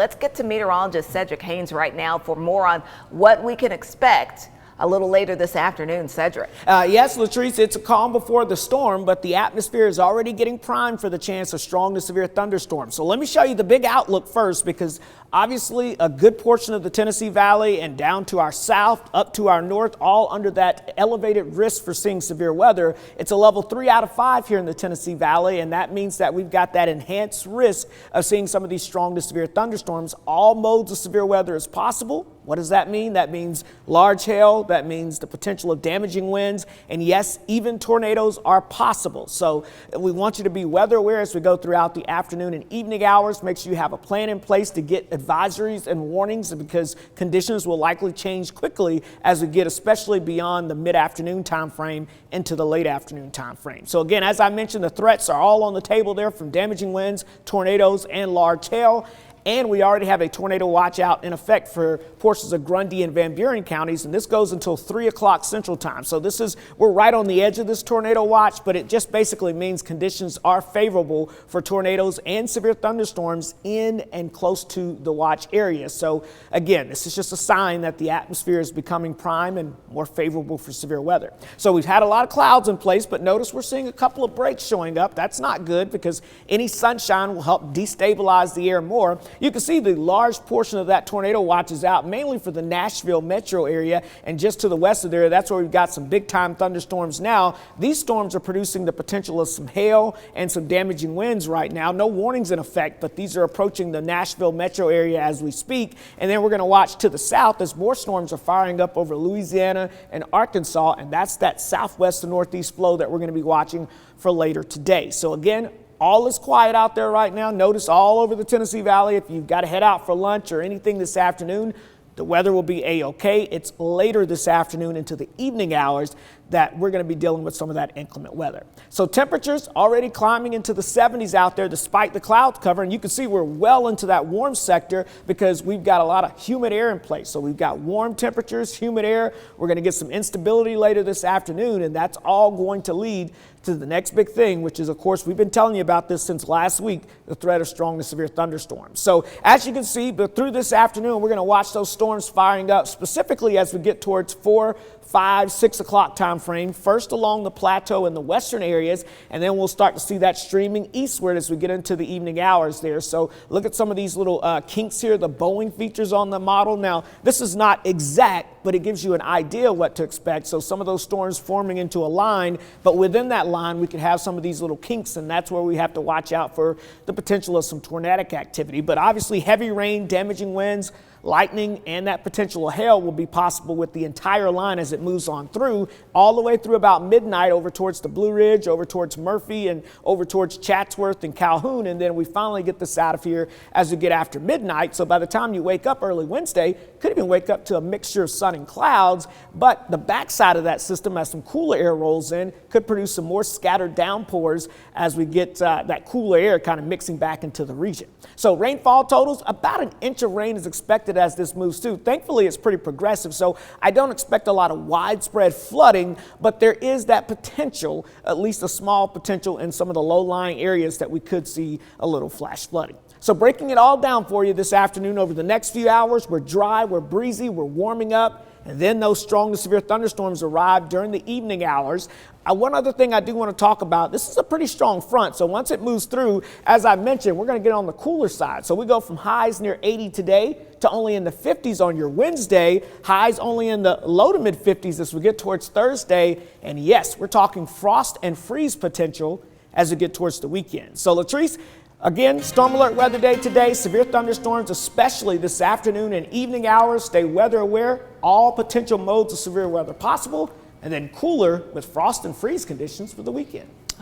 Let's get to meteorologist Cedric Haynes right now for more on what we can expect a little later this afternoon. Cedric. Yes, Latrice, it's a calm before the storm, but the atmosphere is already getting primed for the chance of strong to severe thunderstorms. So let me show you the big outlook first, because obviously a good portion of the Tennessee Valley and down to our south, up to our north, all under that elevated risk for seeing severe weather. It's a level 3 out of 5 here in the Tennessee Valley, and that means that we've got that enhanced risk of seeing some of these strong to severe thunderstorms. All modes of severe weather is possible. What does that mean? That means large hail. That means the potential of damaging winds. And yes, even tornadoes are possible. So we want you to be weather aware as we go throughout the afternoon and evening hours. Make sure you have a plan in place to get advisories and warnings, because conditions will likely change quickly as we get especially beyond the mid-afternoon time frame into the late afternoon time frame. So again, as I mentioned, the threats are all on the table there, from damaging winds, tornadoes, and large hail. And we already have a tornado watch out in effect for portions of Grundy and Van Buren counties, and this goes until 3 o'clock Central Time. So we're right on the edge of this tornado watch, but it just basically means conditions are favorable for tornadoes and severe thunderstorms in and close to the watch area. So again, this is just a sign that the atmosphere is becoming prime and more favorable for severe weather. So we've had a lot of clouds in place, but notice we're seeing a couple of breaks showing up. That's not good, because any sunshine will help destabilize the air more. You can see the large portion of that tornado watch is out mainly for the Nashville metro area, and just to the west of there, that's where we've got some big time thunderstorms now. These storms are producing the potential of some hail and some damaging winds right now. No warnings in effect, but these are approaching the Nashville metro area as we speak. And then we're going to watch to the south as more storms are firing up over Louisiana and Arkansas, and that's that southwest to northeast flow that we're going to be watching for later today. So again, all is quiet out there right now. Notice all over the Tennessee Valley, if you've got to head out for lunch or anything this afternoon, the weather will be a-okay. It's later this afternoon into the evening hours that we're going to be dealing with some of that inclement weather. So temperatures already climbing into the 70s out there despite the cloud cover. And you can see we're well into that warm sector because we've got a lot of humid air in place. So we've got warm temperatures, humid air. We're going to get some instability later this afternoon, and that's all going to lead to the next big thing, which is, of course, we've been telling you about this since last week, the threat of strong to severe thunderstorms. So as you can see, but through this afternoon, we're going to watch those storms firing up, specifically as we get towards 4, 5, 6 o'clock time frame, first along the plateau in the western areas, and then we'll start to see that streaming eastward as we get into the evening hours there. So look at some of these little kinks here, the bowing features on the model. Now, this is not exact, but it gives you an idea what to expect. So some of those storms forming into a line, but within that line, we could have some of these little kinks, and that's where we have to watch out for the potential of some tornadic activity. But obviously heavy rain, damaging winds, lightning, and that potential of hail will be possible with the entire line as it moves on through, all the way through about midnight over towards the Blue Ridge, over towards Murphy, and over towards Chatsworth and Calhoun. And then we finally get this out of here as we get after midnight. So by the time you wake up early Wednesday, could even wake up to a mixture of sun and clouds. But the backside of that system, as some cooler air rolls in, could produce some more scattered downpours as we get that cooler air kind of mixing back into the region. So rainfall totals, about an inch of rain is expected as this moves through. Thankfully, it's pretty progressive, so I don't expect a lot of widespread flooding, but there is that potential, at least a small potential in some of the low-lying areas that we could see a little flash flooding. So breaking it all down for you this afternoon over the next few hours, we're dry, we're breezy, we're warming up, and then those strong to severe thunderstorms arrive during the evening hours. One other thing I do want to talk about, this is a pretty strong front. So once it moves through, as I mentioned, we're going to get on the cooler side. So we go from highs near 80 today to only in the 50s on your Wednesday, highs only in the low to mid 50s as we get towards Thursday. And yes, we're talking frost and freeze potential as we get towards the weekend. So Latrice, again, storm alert weather day today, severe thunderstorms, especially this afternoon and evening hours. Stay weather aware, all potential modes of severe weather possible, and then cooler with frost and freeze conditions for the weekend.